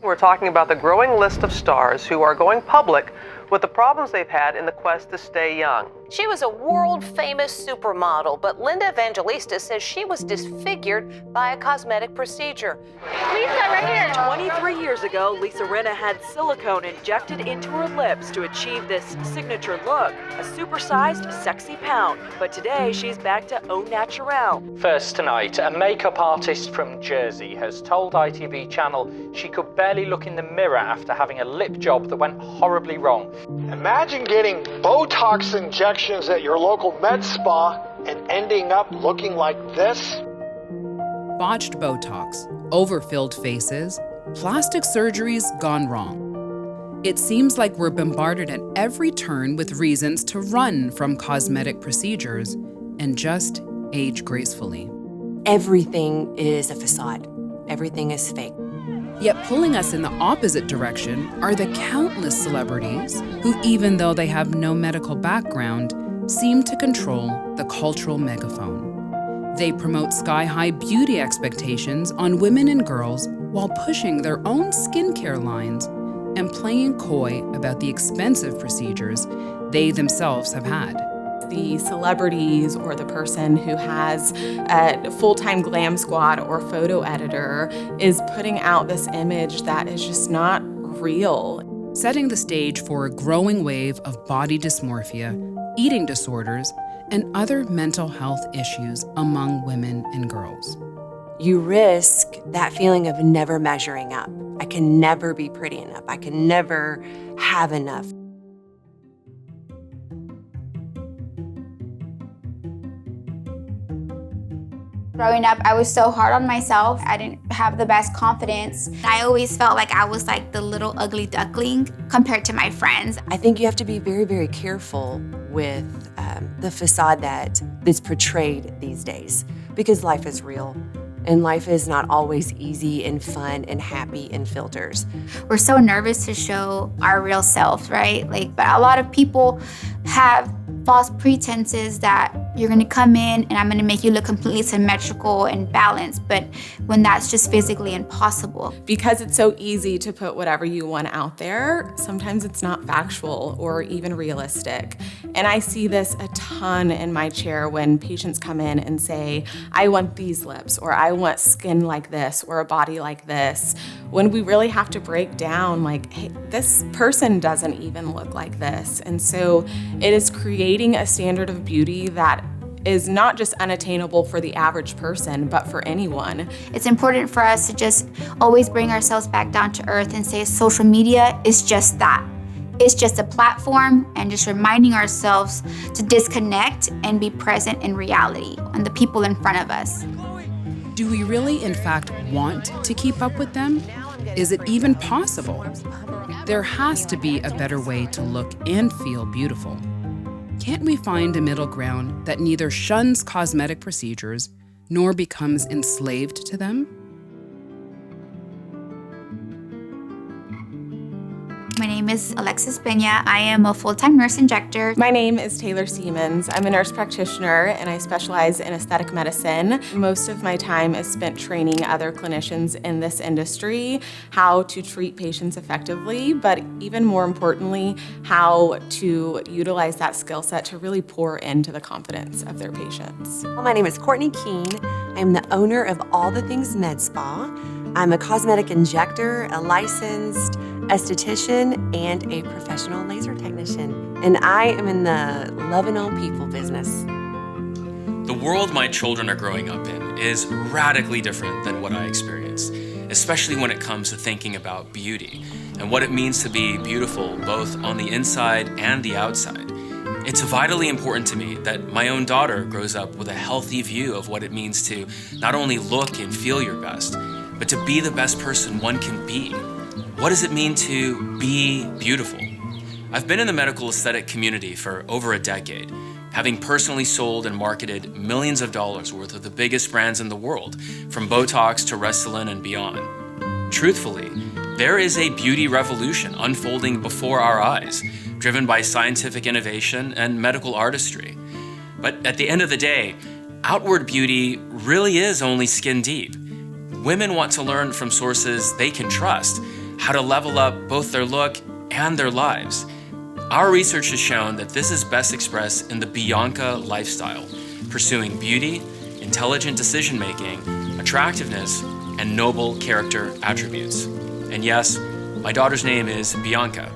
We're talking about the growing list of stars who are going public with the problems they've had in the quest to stay young. She was a world-famous supermodel, but Linda Evangelista says she was disfigured by a cosmetic procedure. Lisa, right here. 23 years ago, Lisa Rinna had silicone injected into her lips to achieve this signature look, a supersized, sexy pound. But today, she's back to au naturel. First tonight, a makeup artist from Jersey has told ITV Channel she could barely look in the mirror after having a lip job that went horribly wrong. Imagine getting Botox injections at your local med spa and ending up looking like this. Botched Botox, overfilled faces, plastic surgeries gone wrong. It seems like we're bombarded at every turn with reasons to run from cosmetic procedures and just age gracefully. Everything is a facade. Everything is fake. Yet pulling us in the opposite direction are the countless celebrities who, even though they have no medical background, seem to control the cultural megaphone. They promote sky-high beauty expectations on women and girls while pushing their own skincare lines and playing coy about the expensive procedures they themselves have had. The celebrities or the person who has a full-time glam squad or photo editor is putting out this image that is just not real. Setting the stage for a growing wave of body dysmorphia, eating disorders, and other mental health issues among women and girls. You risk that feeling of never measuring up. I can never be pretty enough. I can never have enough. Growing up, I was so hard on myself. I didn't have the best confidence. I always felt like I was like the little ugly duckling compared to my friends. I think you have to be very, very careful with the facade that is portrayed these days, because life is real. And life is not always easy and fun and happy and filters. We're so nervous to show our real self, right? But a lot of people have false pretenses that you're gonna come in and I'm gonna make you look completely symmetrical and balanced, but when that's just physically impossible. Because it's so easy to put whatever you want out there, sometimes it's not factual or even realistic. And I see this a ton in my chair when patients come in and say, I want these lips, or I want skin like this, or a body like this, when we really have to break down like, hey, this person doesn't even look like this. And so it is creating a standard of beauty that is not just unattainable for the average person, but for anyone. It's important for us to just always bring ourselves back down to earth and say social media is just that. It's just a platform, and just reminding ourselves to disconnect and be present in reality and the people in front of us. Do we really, in fact, want to keep up with them? Is it even possible? There has to be a better way to look and feel beautiful. Can't we find a middle ground that neither shuns cosmetic procedures nor becomes enslaved to them? My name is Alexis Pena. I am a full-time nurse injector. My name is Taylor Siemens. I'm a nurse practitioner and I specialize in aesthetic medicine. Most of my time is spent training other clinicians in this industry how to treat patients effectively, but even more importantly, how to utilize that skill set to really pour into the confidence of their patients. Well, my name is Courtney Keene. I'm the owner of All the Things Med Spa. I'm a cosmetic injector, a licensed esthetician, and a professional laser technician. And I am in the loving on people business. The world my children are growing up in is radically different than what I experienced, especially when it comes to thinking about beauty and what it means to be beautiful both on the inside and the outside. It's vitally important to me that my own daughter grows up with a healthy view of what it means to not only look and feel your best, but to be the best person one can be. What does it mean to be beautiful? I've been in the medical aesthetic community for over a decade, having personally sold and marketed millions of dollars worth of the biggest brands in the world, from Botox to Restylane and beyond. Truthfully, there is a beauty revolution unfolding before our eyes, driven by scientific innovation and medical artistry. But at the end of the day, outward beauty really is only skin deep. Women want to learn from sources they can trust, how to level up both their look and their lives. Our research has shown that this is best expressed in the BIANCA lifestyle, pursuing beauty, intelligent decision-making, attractiveness, and noble character attributes. And yes, my daughter's name is Bianca,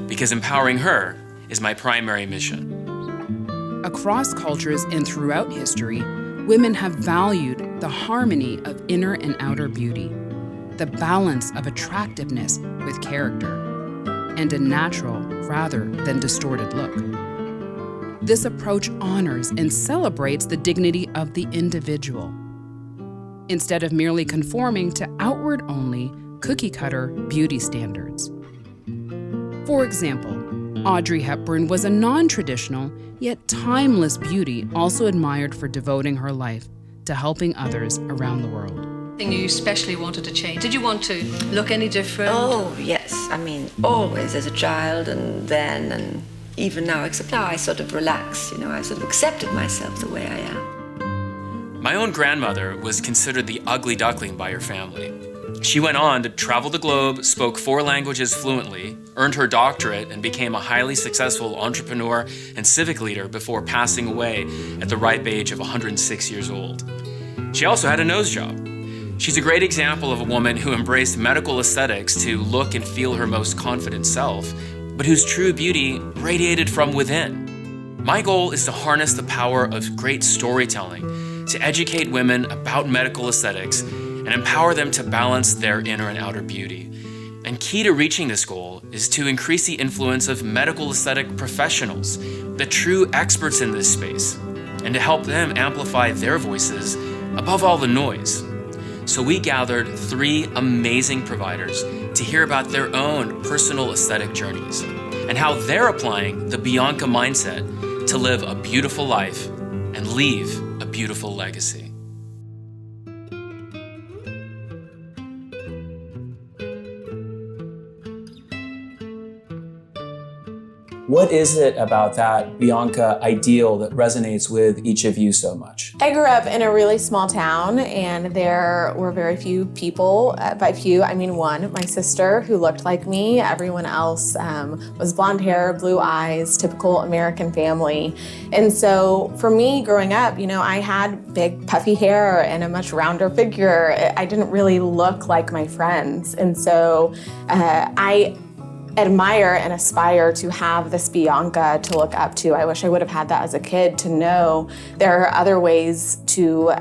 because empowering her is my primary mission. Across cultures and throughout history, women have valued the harmony of inner and outer beauty, the balance of attractiveness with character, and a natural rather than distorted look. This approach honors and celebrates the dignity of the individual, instead of merely conforming to outward-only, cookie-cutter beauty standards. For example, Audrey Hepburn was a non-traditional, yet timeless beauty also admired for devoting her life to helping others around the world. You especially wanted to change? Did you want to look any different? Oh, yes. I mean, always as a child and then and even now, except now I sort of relax, you know, I sort of accepted myself the way I am. My own grandmother was considered the ugly duckling by her family. She went on to travel the globe, spoke 4 languages fluently, earned her doctorate, and became a highly successful entrepreneur and civic leader before passing away at the ripe age of 106 years old. She also had a nose job. She's a great example of a woman who embraced medical aesthetics to look and feel her most confident self, but whose true beauty radiated from within. My goal is to harness the power of great storytelling to educate women about medical aesthetics and empower them to balance their inner and outer beauty. And key to reaching this goal is to increase the influence of medical aesthetic professionals, the true experts in this space, and to help them amplify their voices above all the noise. So we gathered 3 amazing providers to hear about their own personal aesthetic journeys and how they're applying the Bianca mindset to live a beautiful life and leave a beautiful legacy. What is it about that Bianca ideal that resonates with each of you so much? I grew up in a really small town, and there were very few people. By few, I mean one, my sister, who looked like me. Everyone else was blonde hair, blue eyes, typical American family. And so for me growing up, you know, I had big puffy hair and a much rounder figure. I didn't really look like my friends. And so I admire and aspire to have this Bianca to look up to. I wish I would have had that as a kid, to know there are other ways to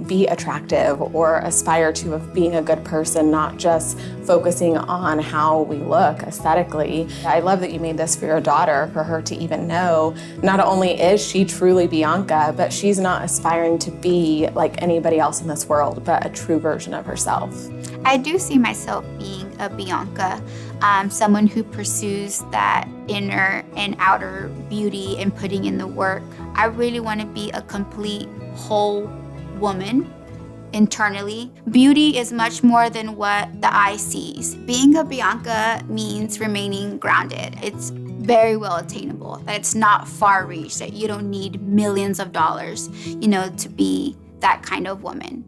be attractive or aspire to of being a good person, not just focusing on how we look aesthetically. I love that you made this for your daughter, for her to even know not only is she truly Bianca, but she's not aspiring to be like anybody else in this world, but a true version of herself. I do see myself being a Bianca, someone who pursues that inner and outer beauty and putting in the work. I really want to be a complete whole woman internally. Beauty is much more than what the eye sees. Being a Bianca means remaining grounded. It's very well attainable, that it's not far reach, that you don't need millions of dollars, you know, to be that kind of woman.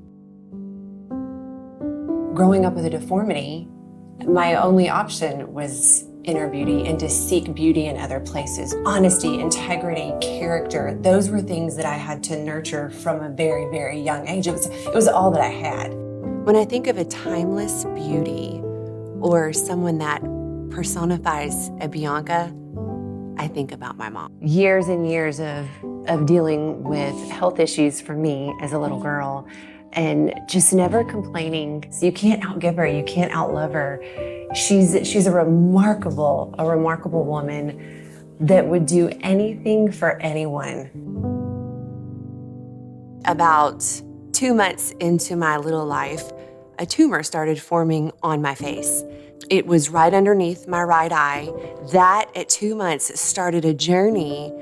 Growing up with a deformity, my only option was inner beauty and to seek beauty in other places. Honesty, integrity, character, those were things that I had to nurture from a very, very young age. It was all that I had. When I think of a timeless beauty or someone that personifies a Bianca, I think about my mom. Years and years of dealing with health issues for me as a little girl, and just never complaining. So you can't outgive her, you can't outlove her. She's a remarkable woman that would do anything for anyone. About 2 months into my little life, a tumor started forming on my face. It was right underneath my right eye. That, at 2 months, started a journey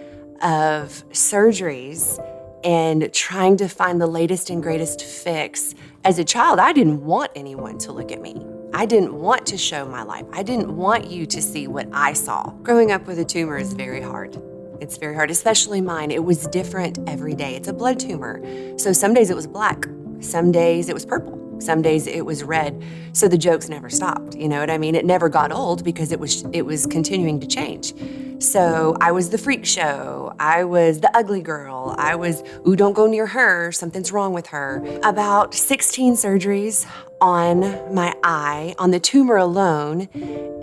of surgeries and trying to find the latest and greatest fix. As a child, I didn't want anyone to look at me. I didn't want to show my life. I didn't want you to see what I saw. Growing up with a tumor is very hard. It's very hard, especially mine. It was different every day. It's a blood tumor. So some days it was black, some days it was purple. Some days it was red. So the jokes never stopped, you know what I mean? It never got old because it was continuing to change. So I was the freak show, I was the ugly girl, I was, ooh, don't go near her, something's wrong with her. About 16 surgeries on my eye, on the tumor alone,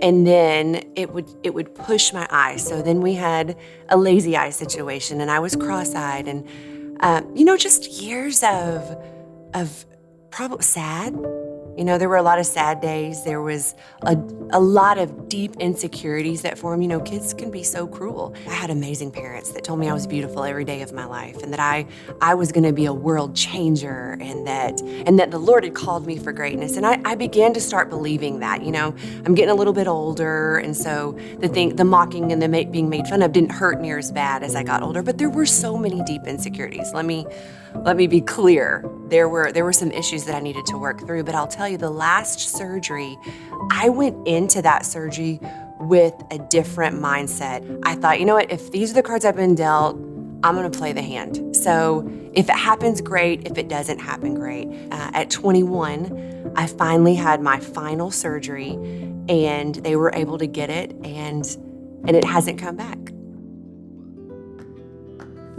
and then it would push my eye. So then we had a lazy eye situation, and I was cross-eyed, and you know, just years of probably sad. You know, there were a lot of sad days. There was a lot of deep insecurities that form. You know, kids can be so cruel. I had amazing parents that told me I was beautiful every day of my life, and that I was gonna be a world changer, and that the Lord had called me for greatness. And I began to start believing that, you know. I'm getting a little bit older, and so the mocking and the being made fun of didn't hurt near as bad as I got older, but there were so many deep insecurities. Let me be clear. There were some issues that I needed to work through, but I'll tell you, the last surgery, I went into that surgery with a different mindset. I thought, you know what, if these are the cards I've been dealt, I'm gonna play the hand. So if it happens, great. If it doesn't happen, great. At 21, I finally had my final surgery, and they were able to get it, and it hasn't come back.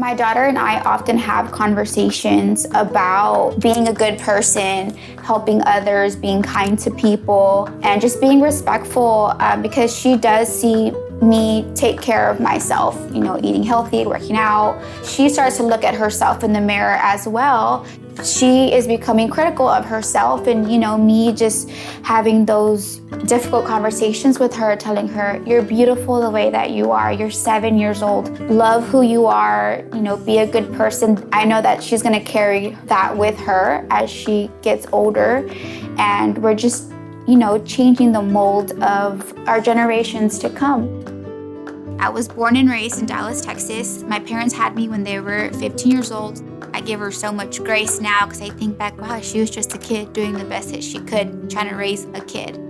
My daughter and I often have conversations about being a good person, helping others, being kind to people, and just being respectful because she does see me take care of myself, you know, eating healthy, working out. She starts to look at herself in the mirror as well. She is becoming critical of herself, and, you know, me just having those difficult conversations with her, telling her, you're beautiful the way that you are. You're 7 years old. Love who you are, you know, be a good person. I know that she's gonna carry that with her as she gets older, and we're just, you know, changing the mold of our generations to come. I was born and raised in Dallas, Texas. My parents had me when they were 15 years old. I give her so much grace now because I think back, wow, she was just a kid doing the best that she could, trying to raise a kid.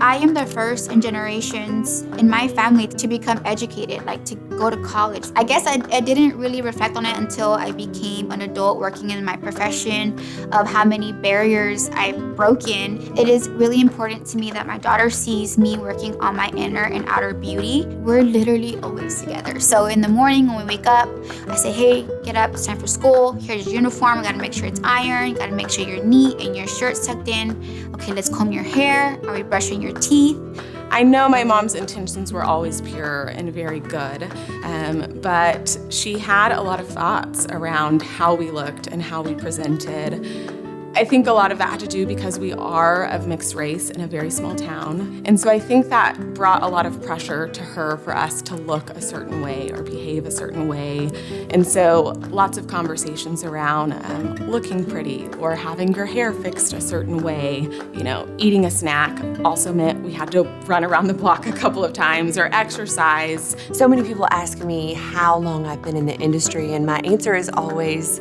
I am the first in generations in my family to become educated, like to go to college. I guess I didn't really reflect on it until I became an adult working in my profession, of how many barriers I've broken. It is really important to me that my daughter sees me working on my inner and outer beauty. We're literally always together. So in the morning when we wake up, I say, hey, get up, it's time for school. Here's your uniform, you gotta make sure it's ironed, you gotta make sure you're neat and your shirt's tucked in. Okay, let's comb your hair. Are we brushing your teeth? I know my mom's intentions were always pure and very good, but she had a lot of thoughts around how we looked and how we presented. I think a lot of that had to do because we are of mixed race in a very small town. And so I think that brought a lot of pressure to her for us to look a certain way or behave a certain way. And so lots of conversations around looking pretty or having your hair fixed a certain way. You know, eating a snack also meant we had to run around the block a couple of times or exercise. So many people ask me how long I've been in the industry, and my answer is always,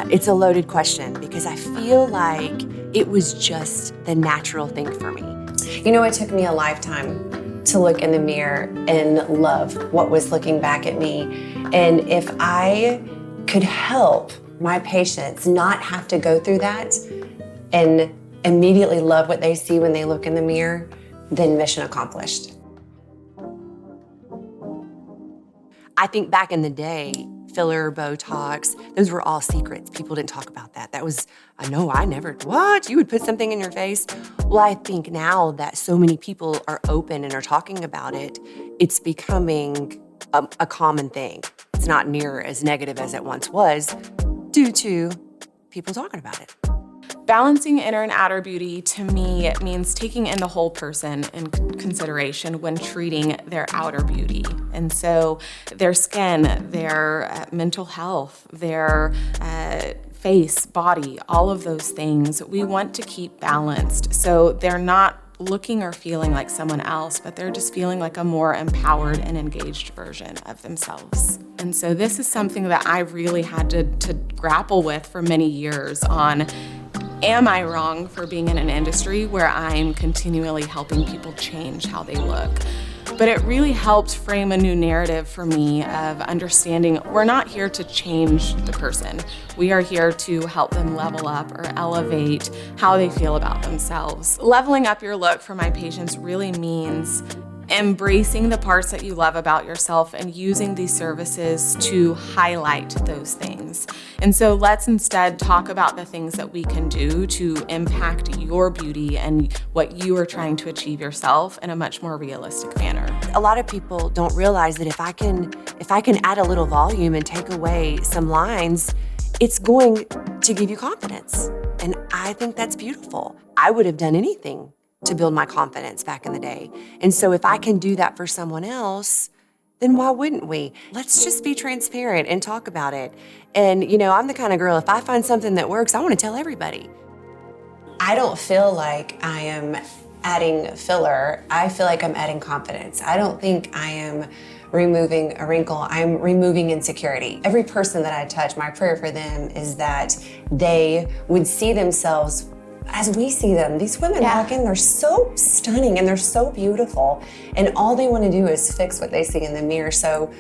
it's a loaded question because I feel like it was just the natural thing for me. You know, it took me a lifetime to look in the mirror and love what was looking back at me. And if I could help my patients not have to go through that and immediately love what they see when they look in the mirror, then mission accomplished. I think back in the day, filler, Botox, those were all secrets. People didn't talk about that. That was, I never, what? You would put something in your face? Well, I think now that so many people are open and are talking about it, it's becoming a common thing. It's not near as negative as it once was due to people talking about it. Balancing inner and outer beauty, to me, it means taking in the whole person in consideration when treating their outer beauty. And so their skin, their mental health, their face, body, all of those things, we want to keep balanced. So they're not looking or feeling like someone else, but they're just feeling like a more empowered and engaged version of themselves. And so this is something that I really had to grapple with for many years on am I wrong for being in an industry where I'm continually helping people change how they look? But it really helped frame a new narrative for me of understanding we're not here to change the person. We are here to help them level up or elevate how they feel about themselves. Leveling up your look for my patients really means embracing the parts that you love about yourself and using these services to highlight those things. And so let's instead talk about the things that we can do to impact your beauty and what you are trying to achieve yourself in a much more realistic manner. A lot of people don't realize that if I can add a little volume and take away some lines, it's going to give you confidence. And I think that's beautiful. I would have done anything to build my confidence back in the day. And so if I can do that for someone else, then why wouldn't we? Let's just be transparent and talk about it. And I'm the kind of girl, if I find something that works, I want to tell everybody. I don't feel like I am adding filler. I feel like I'm adding confidence. I don't think I am removing a wrinkle. I'm removing insecurity. Every person that I touch, my prayer for them is that they would see themselves as we see them. These women walk in, they're so stunning and they're so beautiful, and all they want to do is fix what they see in the mirror. So,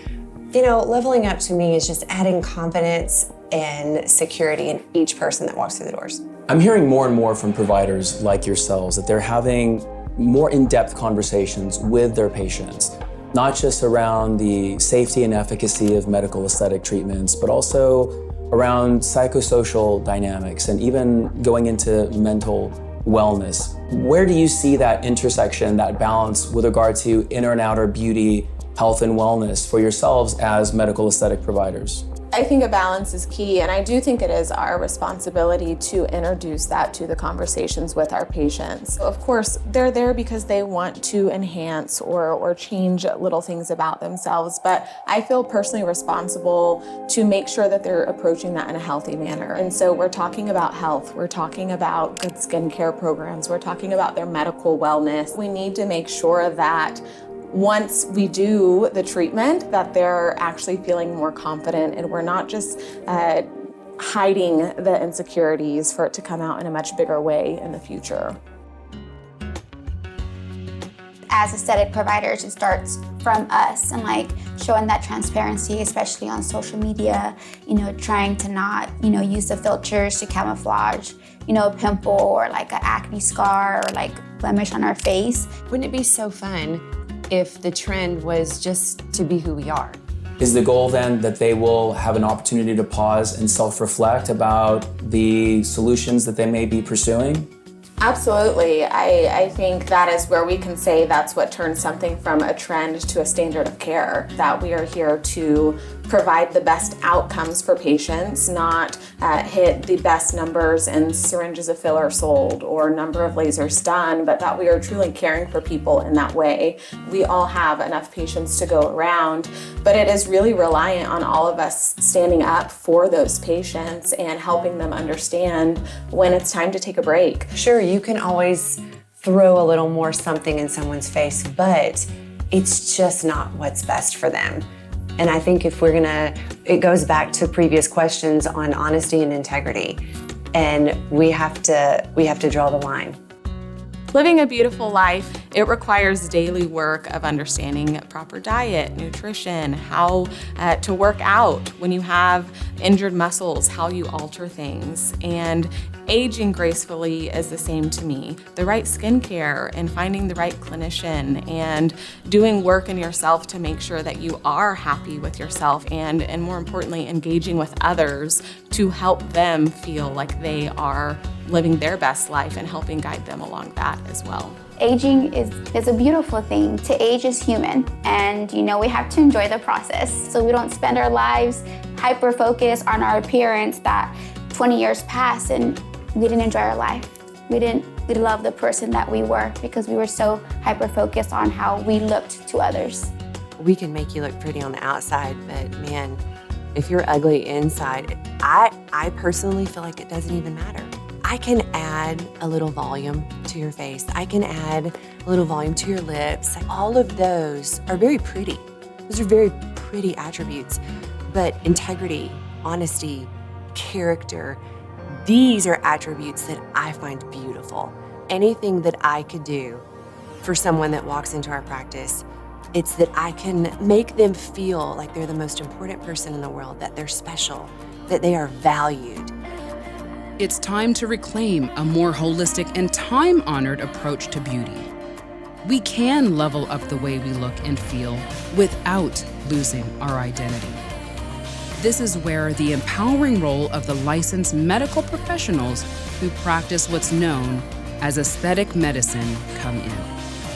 leveling up to me is just adding confidence and security in each person that walks through the doors. I'm hearing more and more from providers like yourselves that they're having more in-depth conversations with their patients, not just around the safety and efficacy of medical aesthetic treatments, but also around psychosocial dynamics and even going into mental wellness. Where do you see that intersection, that balance with regard to inner and outer beauty, health and wellness for yourselves as medical aesthetic providers? I think a balance is key, and I do think it is our responsibility to introduce that to the conversations with our patients. Of course, they're there because they want to enhance or change little things about themselves, but I feel personally responsible to make sure that they're approaching that in a healthy manner. And so we're talking about health, we're talking about good skincare programs, we're talking about their medical wellness. We need to make sure that once we do the treatment, that they're actually feeling more confident and we're not just hiding the insecurities for it to come out in a much bigger way in the future. As aesthetic providers, it starts from us and showing that transparency, especially on social media, trying to not, use the filters to camouflage, a pimple or an acne scar or blemish on our face. Wouldn't it be so fun if the trend was just to be who we are? Is the goal then that they will have an opportunity to pause and self-reflect about the solutions that they may be pursuing? Absolutely. I think that is where we can say that's what turns something from a trend to a standard of care, that we are here to provide the best outcomes for patients, not hit the best numbers in syringes of filler sold or number of lasers done, but that we are truly caring for people in that way. We all have enough patients to go around, but it is really reliant on all of us standing up for those patients and helping them understand when it's time to take a break. Sure, you can always throw a little more something in someone's face, but it's just not what's best for them. And I think if we're it goes back to previous questions on honesty and integrity, and we have to draw the line. Living a beautiful life, it requires daily work of understanding proper diet, nutrition, how to work out when you have injured muscles, how you alter things. And aging gracefully is the same to me. The right skincare and finding the right clinician and doing work in yourself to make sure that you are happy with yourself and more importantly, engaging with others to help them feel like they are living their best life and helping guide them along that as well. Aging is a beautiful thing. To age is human, and we have to enjoy the process. So we don't spend our lives hyper-focused on our appearance that 20 years pass and we didn't enjoy our life. We didn't love the person that we were because we were so hyper-focused on how we looked to others. We can make you look pretty on the outside, but man, if you're ugly inside, I personally feel like it doesn't even matter. I can add a little volume to your face. I can add a little volume to your lips. All of those are very pretty. Those are very pretty attributes. But integrity, honesty, character, These are attributes that I find beautiful. Anything that I could do for someone that walks into our practice, it's that I can make them feel like they're the most important person in the world, that they're special, that they are valued. It's time to reclaim a more holistic and time-honored approach to beauty. We can level up the way we look and feel without losing our identity. This is where the empowering role of the licensed medical professionals who practice what's known as aesthetic medicine come in.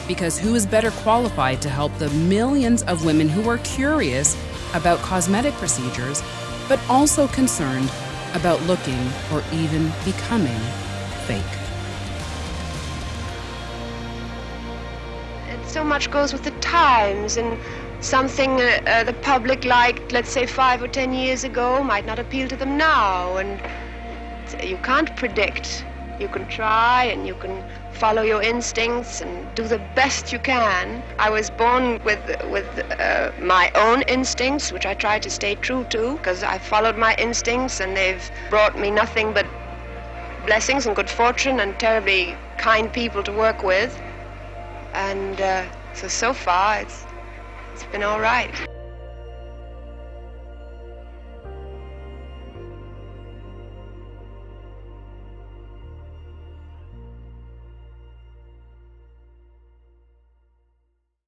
Because who is better qualified to help the millions of women who are curious about cosmetic procedures, but also concerned about looking or even becoming fake? So much goes with the times, and something the public liked, let's say 5 or 10 years ago, might not appeal to them now, and you can't predict. You can try and you can follow your instincts and do the best you can. I was born with my own instincts, which I try to stay true to, because I followed my instincts and they've brought me nothing but blessings and good fortune and terribly kind people to work with. And so far, it's been all right.